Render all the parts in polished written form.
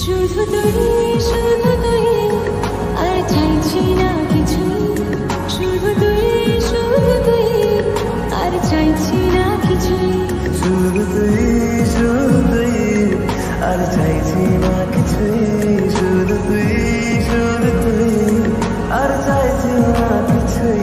শুধু তুই আর চাইছি না কিছু, শুধু তুই আর চাইছি না কিছু, শুধু তুই আর চাইছি না কিছু, শুধু তুই আর চাইছি না কিছুই।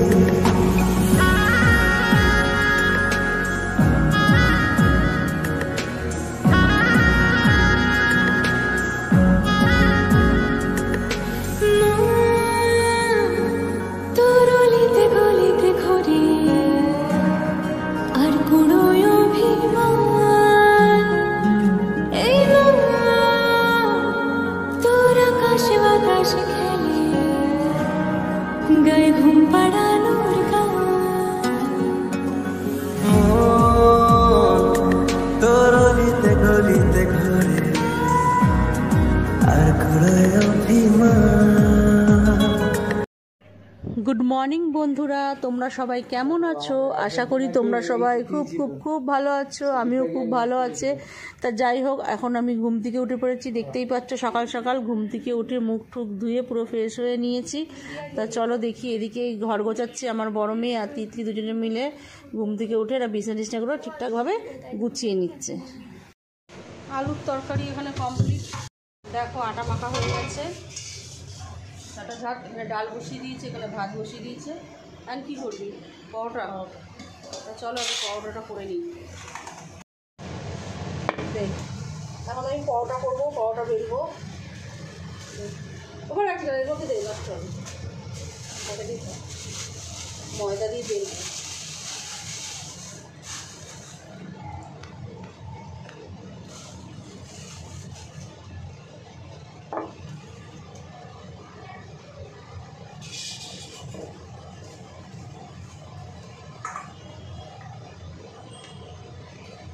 গায়ে ঘুম পাড়ানোর তোর অলিতে গলিতে ঘরে আর ঘুরায় অভিমান। গুড মর্নিং বন্ধুরা, তোমরা সবাই কেমন আছো? আশা করি তোমরা সবাই খুব খুব খুব ভালো আছো, আমিও খুব ভালো আছি। তা যাই হোক, এখন আমি ঘুম থেকে উঠে পড়েছি, দেখতেই পাচ্ছ সকাল সকাল ঘুম থেকে উঠে মুখ টুক ধুয়ে পুরো ফ্রেশ হয়ে নিয়েছি। তা চলো দেখি, এদিকে ঘর গোছাচ্ছি আমার বড় মেয়ে আর তিতলি দুজনে মিলে ঘুম থেকে উঠে এরা বিছানা টিছনাগুলো ঠিকঠাকভাবে গুছিয়ে নিচ্ছে। আলুর তরকারি এখানে কমপ্লিট, দেখো আটা মাখা হয়ে গেছে, আটা ঝাট, এখানে ডাল বসিয়ে দিয়েছে, এখানে ভাত বসিয়ে দিয়েছে। আর কি করবি? পরোটা। চলো আমি পরোটাটা করে নিই। দেখ এখন আমি পরোটা করবো, পরোটা বেলবো। ওখানে রাখছি, এগুলোকে দেবে রাখতে হবে, ময়দা দিয়ে বেলবো।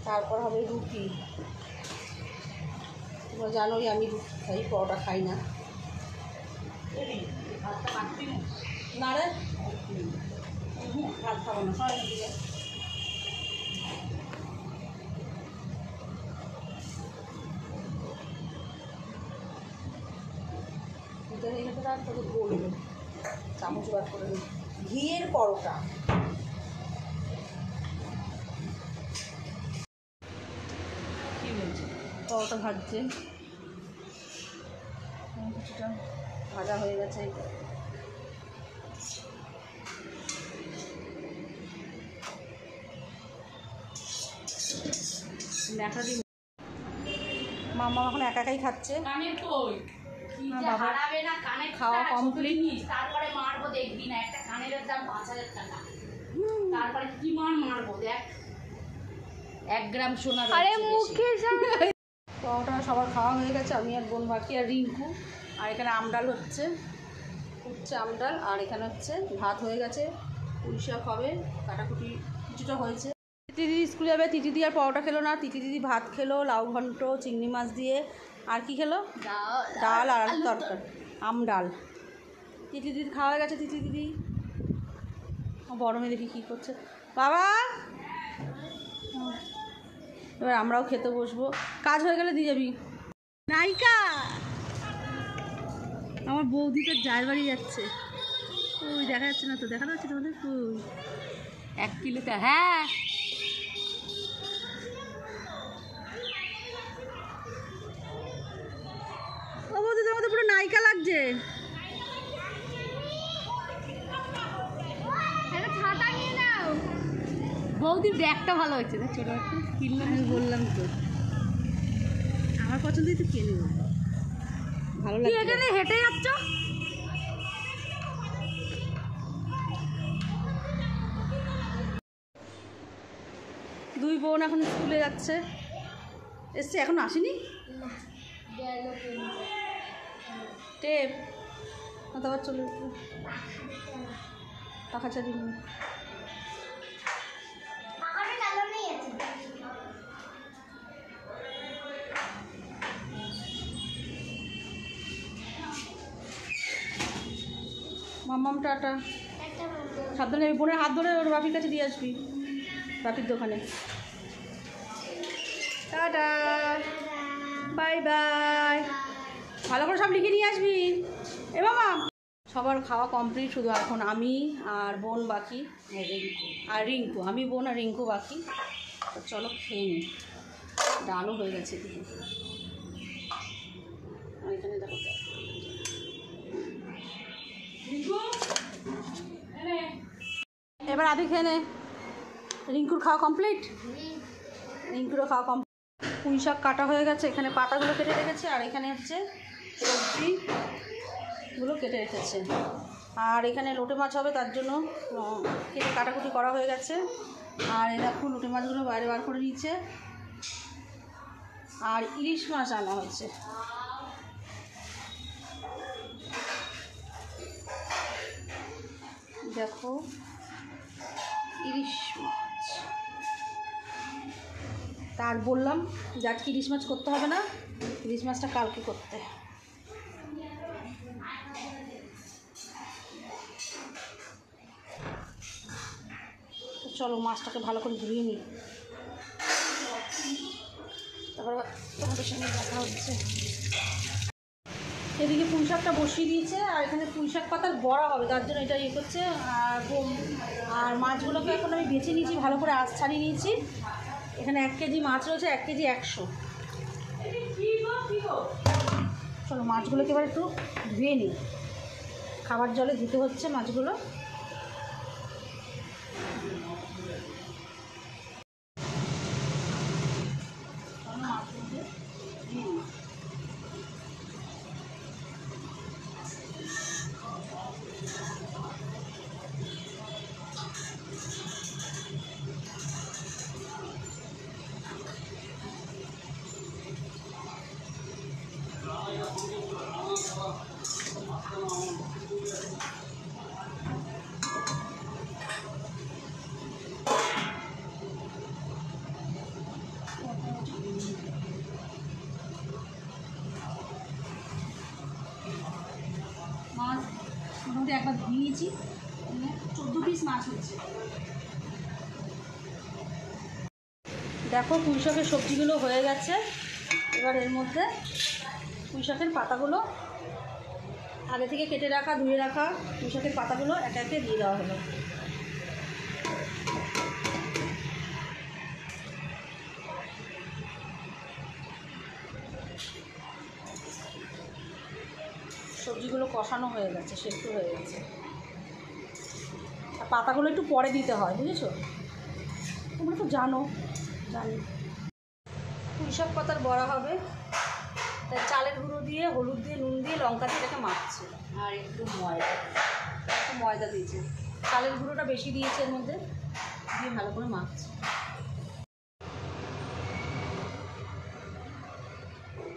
তারপর হবে রুটি। তোমরা জানোই আমি রুটি খাই, পরোটা খাই না। না রে, ভাত খাবো না, সবাই দিকে বলবো চামচ বার করে নিই। ঘিয়ের পরোটা, পরোটা ভাজছে, কিছুটা ভাজা হয়ে গেছে। মামা এখন একা একাই খাচ্ছে। খাওয়া কমপ্লিট। তারপরে মারবো, দেখবি না একটা কানের দাম ৫,০০০ টাকা। তারপরে কি মারবো দেখ, 1 গ্রাম সোনা। পরোটা সবার খাওয়া হয়ে গেছে, আমি আর বোন বাকি আর রিঙ্কু। আর এখানে আমডাল হচ্ছে আমডাল, আর এখানে হচ্ছে ভাত হয়ে গেছে, পুঁই শাক হবে, কাটাকুটি কিছুটা হয়েছে। তিতি দিদি স্কুলে যাবে, তিতি দিদি আর পরোটা খেলো না, তিতি দিদি ভাত খেলো লাউ ঘন্ট চিংড়ি মাছ দিয়ে। আর কি খেলো? ডাল আর আলুর তরকারি, আমডাল। তিতি দিদি খাওয়া হয়ে গেছে। তিতি দিদি বড় মেয়ে দেখি কী করছে। বাবা, এবার আমরাও খেতে বসবো, কাজ হয়ে গেলে দিয়ে যাবি। নায়িকা আমার বৌদি তো জায়ের বাড়ি যাচ্ছে, ওই দেখা যাচ্ছে না তো, দেখানো যাচ্ছে তোমাদের? ওই 1 কিলোতে। হ্যাঁ ও বৌদি, তোমার তো পুরো নায়িকা লাগছে। বৌদির ব্যাগটা ভালো হচ্ছে, ছোটো একটা কিনলাম, আমি বললাম তো আমার পছন্দই তো কিনে নেব, ভালো লাগে। এখানে হেঁটে যাচ্ছ? দুই বোন এখন স্কুলে যাচ্ছে, এসছে, এখন আসেনি টেপ, আবার চলে টাকা চারি। মাম্মাম টাটা, সাবধানে বোনের হাত ধরে ওর বাপির কাছে দিয়ে আসবি, বাপির দোকানে। Tata, bye bye. ভালো করে সব লিখে নিয়ে আসবি। এ বাবা, সবার খাওয়া কমপ্লিট, শুধু এখন আমি আর বোন বাকি, আর রিঙ্কু। আমি, বোন আর রিঙ্কু বাকি। তো চলো খেয়ে নিই। ডালও হয়ে গেছে এদিকে। এখানে দেখো, এবার আদি খেয়ে নে। রিঙ্কুর খাওয়া কমপ্লিট? রিঙ্কুরও খাওয়া কমপ্লিট। পুঁই শাক কাটা হয়ে গেছে, এখানে পাতাগুলো কেটে রেখেছে, আর এখানে হচ্ছে সবজিগুলো কেটে রেখেছে। আর এখানে লোটে মাছ হবে, তার জন্য কেটে কাটাকুটি করা হয়ে গেছে। আর এই দেখো লোটে মাছগুলো বাইরে বার করে নিচ্ছে। আর ইলিশ মাছ আনা হয়েছে। দেখো ইলিশ মাছ। তার বললাম যে আজকে ইলিশ মাছ করতে হবে না, ইলিশ মাছটা কালকে করতে। চলো মাছটাকে ভালো করে ধুয়ে নিই, তারপর তোমাদের সঙ্গে দেখা হচ্ছে। এদিকে পুঁই শাকটা বসিয়ে দিয়েছে, আর এখানে পুঁই শাক পাতার বড়া হবে, তার জন্য এটা ইয়ে করছে। আর মাছগুলোকে এখন আমি বেছে নিয়েছি, ভালো করে আঁশ ছাড়িয়ে নিয়েছি। এখানে 1 কেজি মাছ রয়েছে, 1 কেজি 100। চলো মাছগুলোকে এবার একটু ধুয়ে নিই, খাবার জলে ধুতে হচ্ছে মাছগুলো। মাছ মোটামুটি একবার ধুয়েছি, 14 পিস মাছ হচ্ছে। দেখো পুঁই শাকের সবজিগুলো হয়ে গেছে। এবার এর মধ্যে পুঁই শাকের পাতাগুলো, আগে থেকে কেটে রাখা ধুয়ে রাখা পুঁই শাকের পাতাগুলো একে একে দিয়ে দেওয়া হলো। সবজিগুলো কষানো হয়ে গেছে, সেদ্ধ হয়ে গেছে। আর পাতাগুলো একটু পরে দিতে হয়, বুঝেছো? তোমরা তো জানি। পুঁই শাক পাতার বড়া হবে, তাই চালের গুঁড়ো দিয়ে, হলুদ দিয়ে, নুন দিয়ে, লঙ্কা দিয়ে এটাকে মাখছে। আর একটু ময়দা দিয়েছে। চালের গুঁড়োটা বেশি দিয়েছে এর মধ্যে, দিয়ে ভালো করে মাখছে।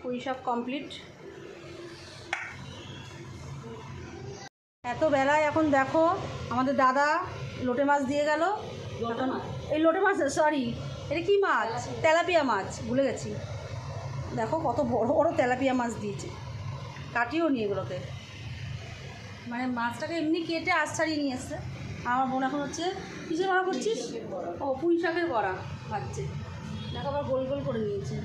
পুঁই শাক কমপ্লিট। এত বেলায় এখন দেখো আমাদের দাদা লোটে মাছ দিয়ে গেল। এই লোটে মাছ, সরি, এটা কি মাছ? তেলাপিয়া মাছ, ভুলে গেছি। দেখো কত বড় বড় তেলাপিয়া মাছ দিয়েছে, কাটিও নি এগুলোকে। মানে মাছটাকে এমনি কেটে আঁশ ছাড়িয়ে নিয়ে এসছে। আমার বোন এখন হচ্ছে কিসের বড়া করছিস? ও পুঁই শাকের বড়া ভাজছে। দেখো আবার গোল গোল করে নিয়েছে।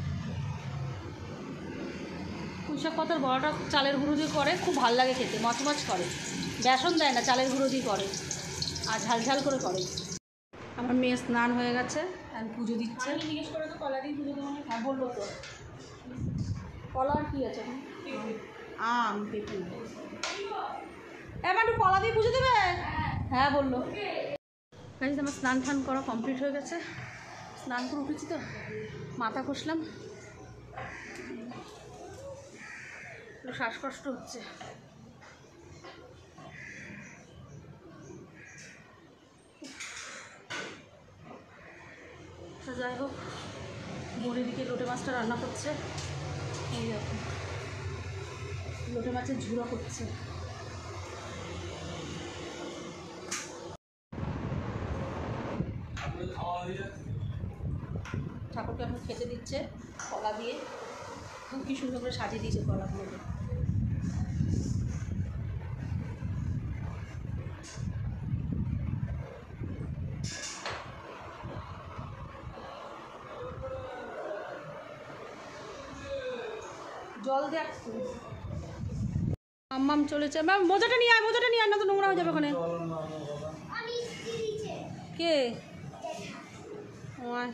পুঁই শাক পাতার বড়াটা চালের গুঁড়ো দিয়ে করে, খুব ভালো লাগে খেতে, মচমচ করে। বেসন দেয় না, চালের গুঁড়ো দিয়ে করে, আর ঝাল ঝাল করে করে। আমার মেয়ে স্নান হয়ে গেছে, আমি পুজো দিচ্ছে। জিজ্ঞেস করে তো কলা দিয়ে পুজো দেবো। হ্যাঁ বললো তো। কলা আর কী আছে? আম, পেঁপে। এবার একটু কলা দিয়ে পুজো দেবে? হ্যাঁ বললো। গাইজ আমার স্নান টান করা কমপ্লিট হয়ে গেছে। স্নান করে উঠেছি তো, মাথা ঘষলাম, একটু শ্বাসকষ্ট হচ্ছে। যাই হোক, বোনের দিকে লোটে মাছটা রান্না করছে। এই দেখো লোটে মাছের ঝুড়ো করছে। ঠাকুরকে এখন খেতে দিচ্ছে কলা দিয়ে, খুব কি সুন্দর করে সাজিয়ে দিয়েছে কলাগুলোকে। জল দেখ, আম্মাম চলেছে, ম্যাম মোজাটা নিয়ে আয়, মোজাটা নিয়ে আয়, না তো নোংরা হয়ে যাবে ওখানে। কে ও আয়।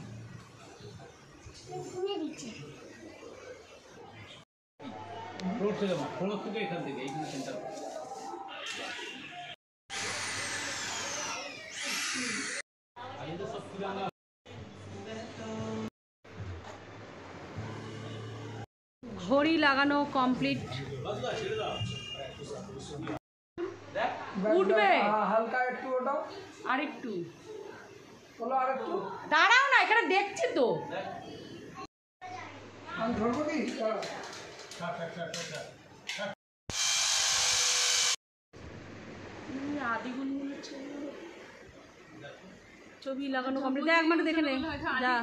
রোড থেকে কোনো থেকে এখান থেকে এইখানে সেন্টার। ঘড়ি লাগানো কমপ্লিট। উঠবে হালকা একটু ওটাও আর একটু বলো, আর একটু দাঁড়াও না, এখানে দেখছি তো। আমি ধরবো কি? ছবি লাগানো কমপ্লিট। দেখ মানে দেখে নে যা।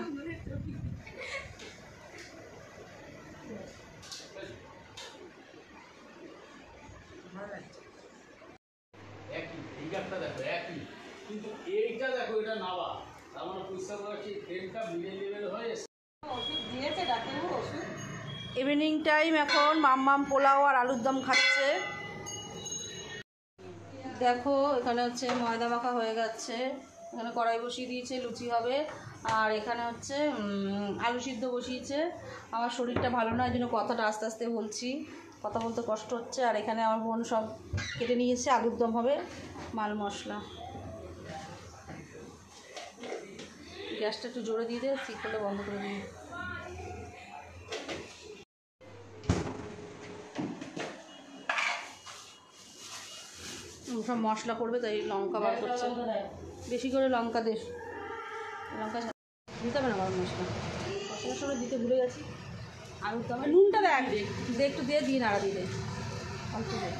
একই এইটা দেখো একই, কিন্তু এইটা দেখো এটা নাবা, তার মানে পয়সা করেছি ফ্রেমটা মিলে লেভেল হয়ে ইভিনিং টাইম, এখন মাম্মাম পোলাও আর আলুর দম খাচ্ছে। দেখো এখানে হচ্ছে ময়দা মাখা হয়ে গেছে, এখানে কড়াই বসিয়ে দিয়েছে, লুচি হবে। আর এখানে হচ্ছে আলু সিদ্ধ বসিয়েছে। আমার শরীরটা ভালো না, এই জন্য কথাটা আস্তে আস্তে বলছি, কথা বলতে কষ্ট হচ্ছে। আর এখানে আমার বোন সব কেটে নিয়েছে, আলুর দম হবে, মাল মশলা। গ্যাসটা একটু জোরে দিয়ে দে, ঠিক করলে বন্ধ করে দিই। সব মশলা করবে তাই লঙ্কা বার করছে, বেশি করে লঙ্কা দে। লঙ্কা দিতে হবে না গরম মশলা, মশলার সময় দিতে ভুলে গেছি। আলুর দমে নুনটা দেখ, দে একটু দিয়ে নাড়া দিয়ে দে অল্প দে।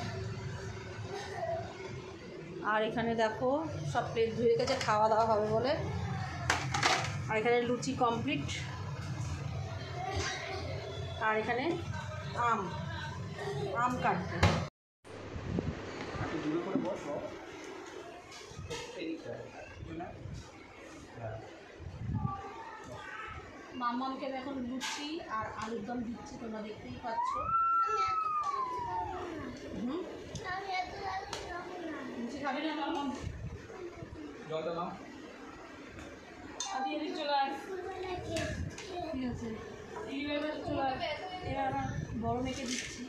আর এখানে দেখো সব প্লেট ধুয়ে গেছে, খাওয়া দাওয়া হবে বলে। আর এখানে লুচি কমপ্লিট। আর এখানে আম কাটবে। মাম্মামকে এখন লুচি আর আলুর দম দিচ্ছি, তোমরা দেখতেই পাচ্ছ। লুচি খাবে না মাম্মাম? জলটা নাও। আদি এদিকে চলে আয়। ঠিক আছে, এবার চলে আয়। এবার আমার বড় মেয়েকে দিচ্ছি।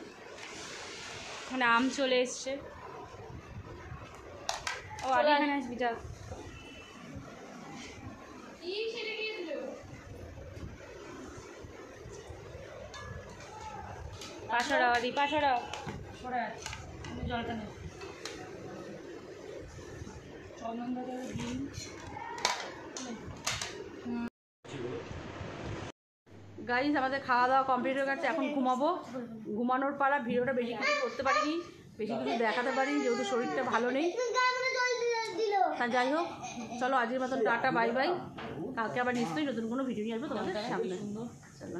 ওখানে আম চলে এসছে। ও আদি এখানে আসবি যা। পাশাড়াও আদি, পাশাড়াও। সরে আয়, তুমি জলটা নে। চন্দনদাদের ডিম। গাইস, আমাদের খাওয়া দাওয়া কমপ্লিট হয়ে গেছে, এখন ঘুমাবো। ঘুমানোর পালা। ভিডিওটা বেশি কিছু করতে পারিনি, বেশি কিছু দেখাতে পারিনি, যেহেতু শরীরটা ভালো নেই। তা যাই হোক, চলো আজকের মতন টাটা, বাই বাই। কালকে আবার নিশ্চয়ই নতুন কোনো ভিডিও নিয়ে আসবো তোমাদের সামনে। চলো।